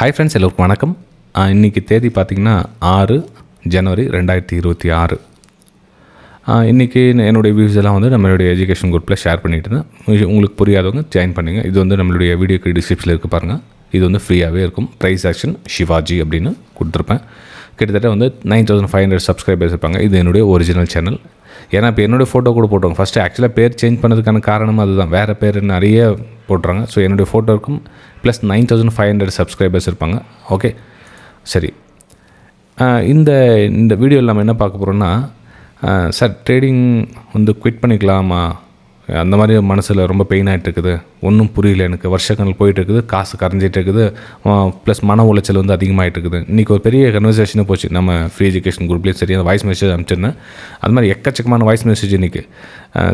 Hi friends, எல்லோருக்கும் வணக்கம். இன்றைக்கி தேதி பார்த்திங்கன்னா 6 ஜனவரி 2026. இன்றைக்கி என்னுடைய வியூஸ் எல்லாம் வந்து நம்மளுடைய எஜுகேஷன் குரூப்பில் ஷேர் பண்ணிட்டு இருந்தேன். உங்களுக்கு புரியாதவங்க ஜாயின் பண்ணிங்க. இது வந்து நம்மளுடைய வீடியோக்கு டிஸ்கிரிப்ஷனில் இருக்குது பாருங்கள். இது வந்து ஃப்ரீயாகவே இருக்கும். ப்ரைஸ் ஆக்ஷன் சிவாஜி அப்படின்னு கொடுத்துருப்பேன். கிட்டத்தட்ட வந்து 9500 சப்ஸ்கிரைபர்ஸ் இருப்பாங்க. இது என்னுடைய ஒரிஜினல் சேனல். ஏன்னா இப்போ என்னுடைய ஃபோட்டோ கூட போட்டுருவாங்க. ஃபஸ்ட்டு ஆக்சுவலாக பேர் சேஞ்ச் பண்ணதுக்கான காரணம் அதுதான். வேறு பேர் நிறைய போட்டுறாங்க. ஸோ என்னுடைய ஃபோட்டோ இருக்கும், ப்ளஸ் 9500 சப்ஸ்கிரைபர்ஸ் இருப்பாங்க. ஓகே, சரி. இந்த வீடியோவில் நம்ம என்ன பார்க்க போகிறோம்னா, சார் ட்ரேடிங் வந்து குவிட் பண்ணிக்கலாமா, அந்த மாதிரி மனசில் ரொம்ப பெயின் ஆகிட்டு இருக்குது, ஒன்றும் புரியல எனக்கு, வருஷக்கணக்கில் போயிட்டு இருக்குது, காசு கரைஞ்சிட்டு இருக்குது, ப்ளஸ் மன உளைச்சல் வந்து அதிகமாகிட்டு இருக்குது. இன்றைக்கி ஒரு பெரிய கன்வர்சேஷனே போச்சு நம்ம ஃப்ரீ எஜுகேஷன் குரூப்லேயும் சரி. அந்த வாய்ஸ் மெசேஜ் அனுப்பிச்சிருந்தேன். அது மாதிரி எக்கச்சக்கமான வாய்ஸ் மெசேஜ் இன்றைக்கி.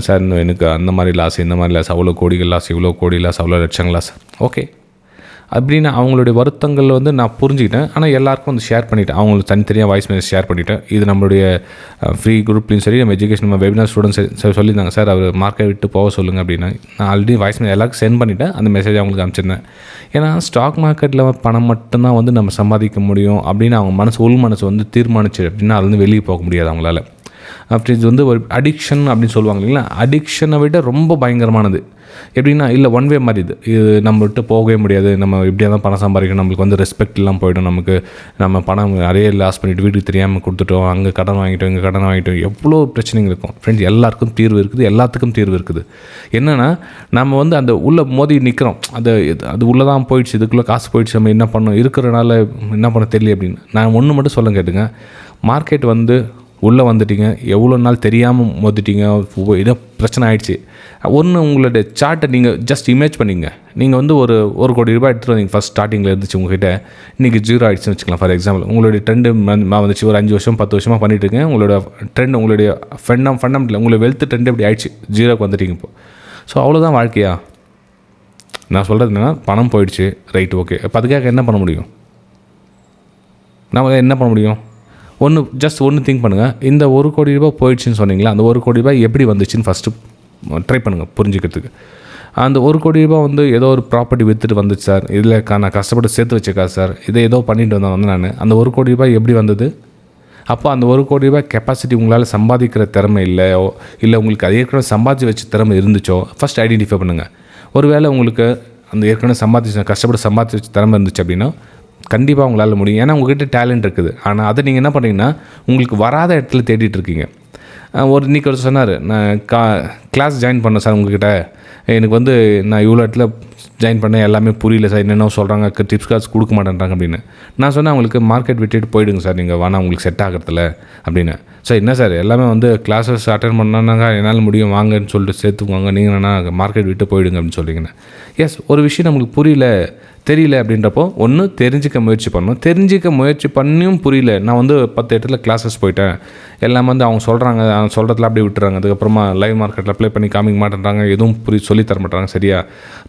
சார் எனக்கு அந்த மாதிரி லாஸ், இந்த மாதிரி லாஸ், அவ்வளோ கோடிகள் லாஸ், இவ்வளோ கோடி லாஸ், அவ்வளோ லட்சங்கள் லாஸ். ஓகே, அப்படின்னு அவங்களுடைய வருத்தங்கள் வந்து நான் புரிஞ்சுக்கிட்டேன். ஆனால் எல்லாருக்கும் வந்து ஷேர் பண்ணிவிட்டேன். அவங்களுக்கு தனித்தனியாக வாய்ஸ் மெசேஜ் ஷேர் பண்ணிவிட்டேன். இது நம்மளுடைய ஃப்ரீ குரூப்லேயும் சரி, நம்ம எஜுகேஷன் நம்ம வெபினார் ஸ்டூடெண்ட்ஸ் சொல்லியிருந்தாங்க, சார் அவர் மார்க்கெட் விட்டு போக சொல்லுங்கள் அப்படின்னு. நான் ஆல்ரெடி வாய்ஸ் மெசேஜ் எல்லாருக்கும் சென்ட் பண்ணிவிட்டேன். அந்த மெசேஜ் அவங்களுக்கு அனுப்பிச்சிருந்தேன். ஏன்னா ஸ்டாக் மார்க்கெட்டில் பணம் மட்டும்தான் வந்து நம்ம சம்பாதிக்க முடியும் அப்படின்னு அவங்க உள் மனசு வந்து தீர்மானிச்சு அப்படின்னா அது வந்து வெளியே போக முடியாது அவங்களால. அப்படி இது வந்து ஒரு அடிக்ஷன் அப்படின்னு சொல்லுவாங்க இல்லைங்களா. அடிக்ஷனை விட ரொம்ப பயங்கரமானது. எப்படின்னா இல்லை ஒன் வே மாதிரி இது நம்ம விட்டு போகவே முடியாது. நம்ம இப்படியாக தான் பணம் சம்பாதிக்கணும், நம்மளுக்கு வந்து ரெஸ்பெக்ட் எல்லாம் போய்டும். நமக்கு நம்ம பணம் நிறைய லாஸ் பண்ணிவிட்டு வீட்டுக்கு தெரியாமல் கொடுத்துட்டோம், அங்கே கடன் வாங்கிட்டோம், இங்கே கடன் வாங்கிட்டோம், எவ்வளோ பிரச்சனைகள் இருக்கும். ஃப்ரெண்ட்ஸ், எல்லாருக்கும் தீர்வு இருக்குது, எல்லாத்துக்கும் தீர்வு இருக்குது. என்னென்னா நம்ம வந்து அந்த உள்ளே மோதி நிற்கிறோம். அது உள்ளே தான் போயிடுச்சு, இதுக்குள்ளே காசு போயிடுச்சு, நம்ம என்ன பண்ணோம், இருக்கிறனால என்ன பண்ண தெரியல அப்படின்னு. நான் ஒன்று மட்டும் சொல்ல கேட்டுங்க, மார்க்கெட் வந்து உள்ளே வந்துட்டீங்க, எவ்வளோ நாள் தெரியாமல் மோதிட்டீங்க, ஏதோ பிரச்சனை ஆகிடுச்சு. ஒன்று உங்களுடைய சார்ட்டை நீங்கள் ஜஸ்ட் இமேஜ் பண்ணிங்க. நீங்கள் வந்து ஒரு கோடி ரூபாய் எடுத்துகிட்டு வந்தீங்க, ஃபஸ்ட் ஸ்டார்டிங்கில் இருந்துச்சு உங்கள்கிட்ட, இன்றைக்கி 0 ஆகிடுச்சுன்னு வச்சுக்கலாம். ஃபார் எக்ஸாம்பிள் உங்களுடைய ட்ரெண்டு வந்துச்சு, ஒரு 5 வருஷம் 10 வருஷமாக பண்ணிட்டு இருக்கேன். உங்களோட ட்ரெண்ட், உங்களுடைய ஃபண்டமெண்டல், உங்களுடைய வெல்த் ட்ரெண்டு எப்படி ஆகிடுச்சு, 0க்கு வந்துட்டீங்க இப்போ. ஸோ அவ்வளோதான் வாழ்க்கையா? நான் சொல்கிறது என்னென்னா, பணம் போயிடுச்சு, ரைட், ஓகே. இப்போ அதுக்காக என்ன பண்ண முடியும்? நம்ம என்ன பண்ண முடியும்? ஒன்று திங்க் பண்ணுங்கள். இந்த 1 கோடி ரூபாய் போயிடுச்சுன்னு சொன்னீங்களா, அந்த 1 கோடி ரூபாய் எப்படி வந்துச்சுன்னு ஃபஸ்ட்டு ட்ரை பண்ணுங்கள் புரிஞ்சுக்கிறதுக்கு. அந்த 1 கோடி ரூபாய் வந்து ஏதோ ஒரு ப்ராப்பர்ட்டி விற்றுட்டு வந்துச்சு சார், இதில் நான் கஷ்டப்பட்டு சேர்த்து வச்சுக்கா சார், இதை ஏதோ பண்ணிட்டு வந்தேன் நான். அந்த 1 கோடி ரூபாய் எப்படி வந்தது? அப்போ அந்த 1 கோடி ரூபாய் கெப்பாசிட்டி உங்களால் சம்பாதிக்கிற திறமை இல்லையோ, இல்லை உங்களுக்கு அது ஏற்கனவே சம்பாதிச்சு வச்ச திறமை இருந்துச்சோ, ஃபஸ்ட் ஐடென்டிஃபை பண்ணுங்கள். ஒருவேளை உங்களுக்கு அந்த ஏற்கனவே கஷ்டப்பட்டு சம்பாதிச்சு வச்ச திறமை இருந்துச்சு அப்படின்னா கண்டிப்பாக உங்களால் முடியும். ஏன்னா உங்கள்கிட்ட டேலண்ட் இருக்குது. ஆனால் அதை நீங்கள் என்ன பண்ணுறீங்கன்னா, உங்களுக்கு வராத இடத்துல தேடிட்டு இருக்கீங்க. இன்றைக்கி ஒரு சொன்னார், நான் கிளாஸ் ஜாயின் பண்ணேன் சார் உங்கள்கிட்ட, எனக்கு வந்து நான் இவ்வளோ இடத்துல ஜாயின் பண்ணேன், எல்லாமே புரியல சார், என்னென்ன சொல்கிறாங்க, டிப்ஸ் கார்ட்ஸ் கொடுக்க மாட்டேன்றாங்க அப்படின்னு. நான் சொன்னேன், அவங்களுக்கு மார்க்கெட் விட்டுட்டு போயிடுங்க சார், நீங்கள் வேணா உங்களுக்கு செட் ஆகிறதில்ல அப்படின்னு. சார் என்ன சார், எல்லாமே வந்து கிளாஸஸ் அட்டென்ட் பண்ணாங்க, என்னால் முடியும் வாங்கன்னு சொல்லிட்டு சேர்த்துக்குவாங்க, நீங்கள் என்னென்னா மார்க்கெட் விட்டு போயிடுங்க அப்படின்னு சொல்லிங்கண்ணே. எஸ், ஒரு விஷயம் நம்மளுக்கு தெரியல அப்படின்றப்போ ஒன்று தெரிஞ்சிக்க முயற்சி பண்ணணும். தெரிஞ்சிக்க முயற்சி பண்ணியும் புரியல, நான் வந்து 10 இடத்துல கிளாஸஸ் போயிட்டேன், எல்லாம் வந்து அவங்க சொல்கிறதுல அப்படியே விட்டுறாங்க. அதுக்கப்புறமா லைவ் மார்க்கெட்டில் அப்ளை பண்ணி காமிக்க மாட்டேன்றாங்க, எதுவும் சொல்லித்தர மாட்டாங்க, சரியா,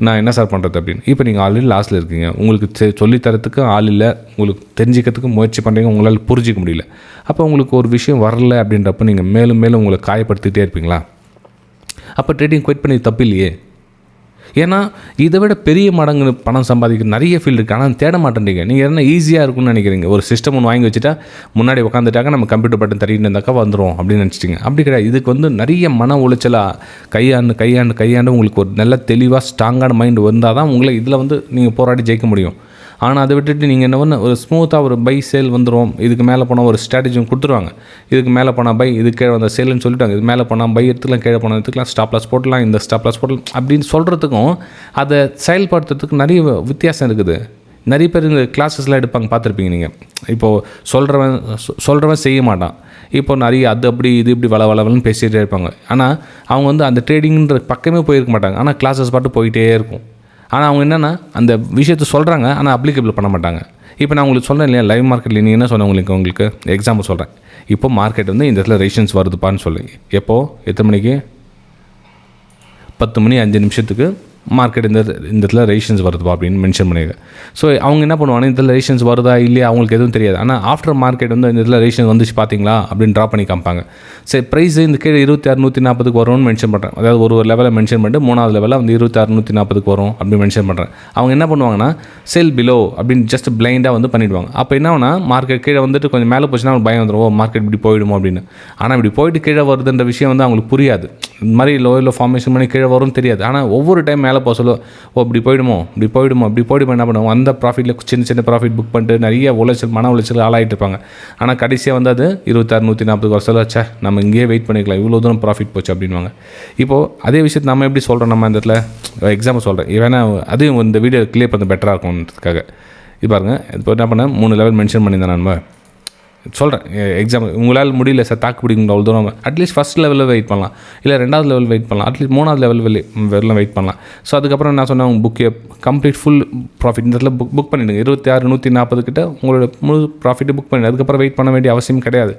நான் என்ன சார் பண்ணுறது அப்படின்னு. இப்போ நீங்கள் ஆல்ரெடி லாஸ்ட்டில் இருக்கீங்க, உங்களுக்கு சொல்லித்தரத்துக்கு ஆள் இல்லை, உங்களுக்கு தெரிஞ்சிக்கிறதுக்கு முயற்சி பண்ணுறீங்க, உங்களால் புரிஞ்சிக்க முடியல. அப்போ உங்களுக்கு ஒரு விஷயம் வரல அப்படின்றப்ப நீங்கள் மேலும் மேலும் உங்களை காயப்படுத்திகிட்டே இருப்பீங்களா? அப்போ ட்ரேடிங் குவிட் பண்ணி தப்பு இல்லையே. ஏன்னா இதை விட பெரிய மடங்கு பணம் சம்பாதிக்கிற நிறைய ஃபீல்டு இருக்குது. ஆனால் தேட மாட்டேன்றீங்க. நீங்கள் என்ன ஈஸியாக இருக்குன்னு நினைக்கிறீங்க. ஒரு சிஸ்டம் ஒன்று வாங்கி வச்சுட்டா முன்னாடி உட்காந்துட்டாக்க நம்ம கம்ப்யூட்டர் பட்டன் தட்டிட்டு இருந்தாக்கா வந்துடும் அப்படின்னு நினச்சிட்டிங்க. அப்படி கிடையாது. இதுக்கு வந்து நிறைய மன உளைச்சலாக கையாண்டு உங்களுக்கு ஒரு நல்ல தெளிவாக ஸ்ட்ராங்கான மைண்டு வந்தால் தான் உங்களை இதில் வந்து நீங்கள் போராடி ஜெயிக்க முடியும். ஆனால் அதை விட்டுட்டு நீங்கள் என்ன பண்ண, ஒரு ஸ்மூத்தாக ஒரு பை சேல் வந்துடும், இதுக்கு மேலே போனால் ஒரு ஸ்ட்ராட்டஜியும் கொடுத்துருவாங்க, இதுக்கு மேலே போனால் பை, இது கீழே வந்த சேல்னு சொல்லிட்டாங்க, இது மேலே போனால் பை எடுத்துக்கலாம், கீழே போனால் எடுத்துக்கலாம், ஸ்டாப் லாஸ் போடலாம், இந்த ஸ்டாப் லாஸ் போடலாம் அப்படின்னு சொல்கிறதுக்கும் அதை செயல்படுத்துறதுக்கு நிறைய வித்தியாசம் இருக்குது. நிறைய பேர் இந்த கிளாஸஸ்லாம் எடுப்பாங்க, பார்த்துருப்பீங்க நீங்கள். இப்போது சொல்கிறவன் செய்ய மாட்டான். இப்போ நிறைய அது அப்படி இது இப்படி வளவலன்னு பேசிகிட்டே இருப்பாங்க. ஆனால் அவங்க வந்து அந்த ட்ரேடிங்கிற பக்கமே போயிருக்க மாட்டாங்க. ஆனால் கிளாஸஸ் பாட்டு போயிட்டே இருக்கும். ஆனால் அவங்க என்னென்னா அந்த விஷயத்தை சொல்கிறாங்க, ஆனால் அப்ளிகபிள் பண்ண மாட்டாங்க. இப்போ நான் உங்களுக்கு சொல்கிறேன் இல்லையா, லைவ் மார்க்கெட்டில் நீங்கள் என்ன சொன்னேன், உங்களுக்கு எக்ஸாம்பிள் சொல்கிறேன். இப்போ மார்க்கெட் வந்து இந்த இடத்துல ரெசிஸ்டன்ஸ் வருதுப்பான்னு சொல்லி, எப்போது எத்தனை மணிக்கு, 10 மணி 5 நிமிஷத்துக்கு மார்க்கெட் இந்த இடத்துல ரெசிஷன்ஸ் வருதுப்பா அப்படின்னு மென்ஷன் பண்ணிடுங்க. ஸோ அவங்க என்ன பண்ணுவாங்க, இந்த இடத்துல ரெசிஷன்ஸ் வருதா இல்லையா அவங்களுக்கு எதுவும் தெரியாது. ஆனால் ஆஃப்டர் மார்க்கெட் வந்து இந்த இடத்துல ரெசிஷன் வந்துச்சு பார்த்தீங்களா அப்படின்னு ட்ரா பண்ணி காமிப்பாங்க. சரி ப்ரைஸ் இந்த கீழே 26,140 வரும்னு மென்ஷன் பண்ணுறேன். அதாவது ஒரு லெவலில் மென்ஷன் பண்ணிட்டு 3வது லெவலில் வந்து 26,140 வரும் அப்படின்னு மென்ஷன் பண்ணுறேன். அவங்க என்ன பண்ணுவாங்கன்னா செல் பிலோ அப்படின்னு ஜஸ்ட் பிளைண்டாக வந்து பண்ணிவிடுவாங்க. அப்போ என்ன ஆகுனா மார்க்கெட் கீழே வந்துட்டு கொஞ்சம் மேலே போச்சுன்னா அவங்க பயம் வந்துடும், மார்க்கெட் இப்படி போயிடுமோ அப்படின்னு. ஆனால் இப்படி போயிட்டு கீழே வருதுன்ற விஷயம் வந்து அவங்களுக்கு புரியாது. இந்த மாதிரி லோயில் ஃபார்மேஷன் பண்ணி கீழே வரும்னு தெரியாது. ஆனால் ஒவ்வொரு டைம் மேலே போக சொல்ல இப்படி போயிடுமோ என்ன பண்ணுவோம், அந்த ப்ராஃபிட்டில் சின்ன ப்ராஃபிட் புக் பண்ணிட்டு நிறைய மன உளைச்சல் ஆளாகிட்டு இருப்பாங்க. ஆனால் கடைசியாக வந்து அது 26,140 வருஷம் வச்சா நம்ம இங்கேயே வெயிட் பண்ணிக்கலாம், இவ்வளோ தூரம் ப்ராஃபிட் போச்சு அப்படின்வாங்க. இப்போது அதே விஷயத்தை நம்ம எப்படி சொல்கிறோம், நம்ம இந்த இடத்துல எக்ஸாம்பிள் சொல்கிறேன், ஏன்னா அதையும் இந்த வீடியோ கிளியர் பண்ண பெட்டராக இருக்கும்ன்றதுக்காக. இது பாருங்கள், இப்போ என்ன பண்ணேன் 3 லெவல் மென்ஷன் பண்ணியிருந்தேன். நம்ம சொல்கிறேன் எக்ஸாம்பிள், உங்களால் முடியல சார் தாக்கு பிடிக்கும் அவ்வளோ தூரம், அட்லீஸ்ட் ஃபஸ்ட் லெவலில் வெயிட் பண்ணலாம், இல்லை 2வது லெவல் வெயிட் பண்ணலாம், அட்லீஸ்ட் 3வது லெவல் வரலாம் வெயிட் பண்ணலாம். ஸோ அதுக்கப்புறம் என்ன சொன்னேன், உங்கள் புக்கே கம்ப்ளீட் ஃபுல் ப்ராஃபிட் இந்த இடத்துல புக் பண்ணிவிடுங்க. 26,140 கிட்ட உங்களோட முழு ப்ராஃபிட்டு புக் பண்ணிவிடுங்க. அதுக்கப்புறம் வெயிட் பண்ண வேண்டிய அவசியம் கிடையாது.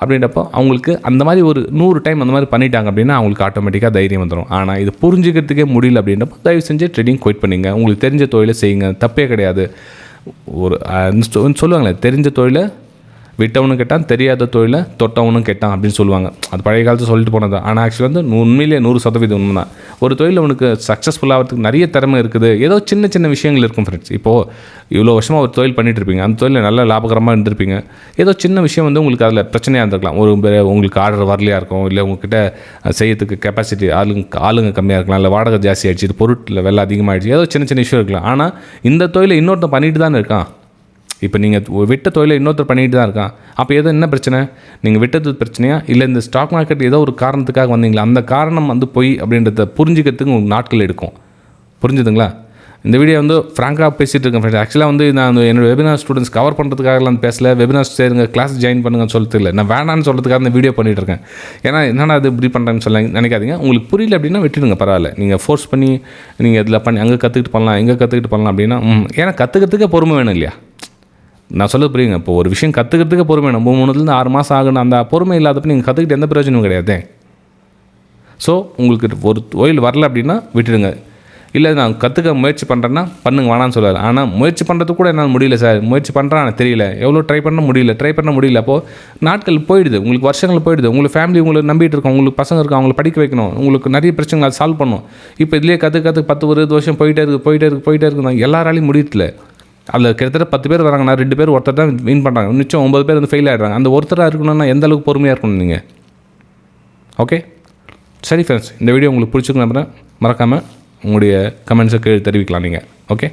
அப்படின்றப்போ அவங்களுக்கு அந்த மாதிரி ஒரு 100 டைம் அந்த மாதிரி பண்ணிட்டாங்க அப்படின்னா அவங்களுக்கு ஆட்டோமேட்டிக்காக தைரியம் வந்துடும். ஆனால் இது புரிஞ்சுக்கிறதுக்கே முடியல அப்படின்றப்போ தயவு செஞ்சு ட்ரேடிங் குயிட் பண்ணிங்க. உங்களுக்கு தெரிஞ்ச தொழிலை செய்யுங்க, தப்பே கிடையாது. ஒரு சொல்லுவாங்களே, தெரிஞ்ச தொழிலை விட்டவனும் கேட்டான், தெரியாத தொழிலை தொட்டவனும் கேட்டான் அப்படின்னு சொல்லுவாங்க. அது பழைய காலத்தில் சொல்லிட்டு போனது. ஆனால் ஆக்சுவலி வந்து உண்மையிலே 100% உண்மை தான். ஒரு தொழில் அவனுக்கு சக்ஸஸ்ஃபுல்லாகிறதுக்கு நிறைய திறமை இருக்குது. ஏதோ சின்ன விஷயங்கள் இருக்கும் ஃப்ரெண்ட்ஸ். இப்போது இவ்வளோ வருஷமாக ஒரு தொழில் பண்ணிகிட்டு இருப்பீங்க, அந்த தொழிலில் நல்ல லாபகரமாக இருந்திருப்பீங்க. ஏதோ சின்ன விஷயம் வந்து உங்களுக்கு அதில் பிரச்சனையாக இருந்திருக்கலாம். உங்களுக்கு ஆர்டர் வரலையாக இருக்கும், இல்லை உங்ககிட்ட செய்யறதுக்கு கெப்பாசிட்டி ஆளுங்க கம்மியாக இருக்கலாம், இல்லை வாடகை ஜாஸ்தி ஆகிடுச்சு, இது பொருட்கள் விலை அதிகமாகிடுச்சு, ஏதோ சின்ன விஷயம் இருக்கலாம். ஆனால் இந்த தொழிலை இன்னொருத்தன் பண்ணிட்டு தானே இருக்கான். இப்போ நீங்கள் விட்ட தொழிலை இன்னொருத்தர் பண்ணிட்டு தான் இருக்கான். அப்போ எதோ என்ன பிரச்சனை, நீங்கள் விட்டது பிரச்சனையா, இல்லை இந்த ஸ்டாக் மார்க்கெட் ஏதோ ஒரு காரணத்துக்காக வந்தீங்களா, அந்த காரணம் வந்து பொய் அப்படின்றத புரிஞ்சுக்கிறதுக்கு உங்களுக்கு நாட்கள் எடுக்கும். புரிஞ்சுதுங்களா? இந்த வீடியோ வந்து ஃப்ராங்காக பேசிகிட்டு இருக்கேன் ஃப்ரெண்ட்ஸ். ஆக்சுவலாக வந்து நான் என்னோடய வெபினார் ஸ்டூடெண்ட்ஸ் கவர் பண்ணுறதுக்காகலாம் பேசல, வெபினார் சேருங்க, கிளாஸ் ஜாயின் பண்ணுங்கன்னு சொல்லிட்டு இல்லை, நான் வேணான்னு சொல்கிறதுக்காக இந்த வீடியோ பண்ணிகிட்டு இருக்கேன். ஏன்னா என்னென்னா அது இப்படி பண்ணுறேன்னு சொல்ல நினைக்காதீங்க. உங்களுக்கு புரியல அப்படின்னா விட்டுடுங்க, பரவாயில்ல. நீங்கள் ஃபோர்ஸ் பண்ணி நீங்கள் இதில் பண்ணி அங்கே கற்றுக்கிட்டு பண்ணலாம், எங்கே கற்றுக்கிட்டு பண்ணலாம் அப்படின்னா ஏன்னா கற்றுக்கிறதுக்கே பொறுமை வேணும் இல்லையா? நான் சொல்ல புரியுங்க. இப்போ ஒரு விஷயம் கற்றுக்கிறதுக்கு பொறுமை வேணும். 3 6 மாதம் ஆகணும். அந்த பொறுமை இல்லாதப்போ நீங்கள் கற்றுக்கிட்டு எந்த பிரயோஜனமும் கிடையாது. ஸோ உங்களுக்கு ஒரு தொழில் வரல அப்படின்னா விட்டுடுங்க. இல்லை நான் கற்றுக்க முயற்சி பண்ணுறேன்னா பண்ணுங்க, வேணான்னு சொல்லாது. ஆனால் முயற்சி பண்ணுறது கூட என்னால் முடியல சார், முயற்சி பண்ணுறேன் எனக்கு தெரியல, எவ்வளோ ட்ரை பண்ண முடியல. அப்போது நாட்கள் போயிடுது, உங்களுக்கு வருஷங்கள் போயிடுது. உங்களுக்கு ஃபேமிலி உங்களை நம்பிட்டு இருக்கோம், உங்களுக்கு பசங்க இருக்கும், அவங்களை படிக்க வைக்கணும், உங்களுக்கு நிறைய பிரச்சனைகள் அதை சால்வ் பண்ணணும். இப்போ இதுலேயே கற்று 10 வருஷம் போயிட்டே இருக்கு. எல்லாராலையும் முடியல. அதில் கிட்டத்தட்ட 10 பேர் வராங்கன்னா 2 பேர் ஒருத்தர் தான் வின் பண்ணுறாங்க, மிச்சம் 9 பேர் வந்து ஃபெயில் ஆகிடுறாங்க. அந்த ஒருத்தராக இருக்கணும்னா எந்த அளவுக்கு பொறுமையாக இருக்கணும் நீங்கள்? ஓகே, சரி ஃப்ரெண்ட்ஸ், இந்த வீடியோ உங்களுக்கு பிடிச்சிருக்கு நம்புறேன். மறக்காமல் உங்களுடைய கமெண்ட்ஸை கீழே தெரிவிக்கலாம் நீங்கள். ஓகே.